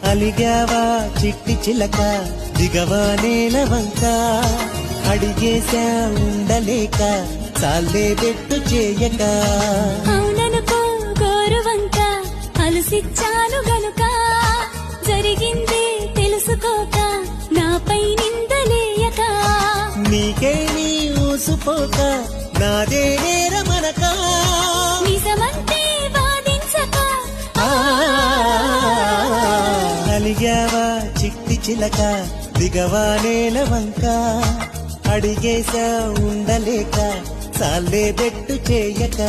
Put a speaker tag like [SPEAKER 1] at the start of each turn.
[SPEAKER 1] అలిగావా చిట్టి చిలక దిగవా నేల వంక అడిగేశా ఉండలేక చాలే బెట్టు చేయక
[SPEAKER 2] అవుననుకో గోరువంక అలసిచ్చాను గనుక జరిగింది తెలుసుకోక నాపై నిందలేయక
[SPEAKER 1] నీకే నీ ఊసుపోక నాదే నేరమనక
[SPEAKER 2] నిజమంతే వాదించక
[SPEAKER 1] అలిగావా చిట్టి చిలక దిగవా నేల వంక అడిగేశా ఉండలేక చాలే బెట్టు చేయక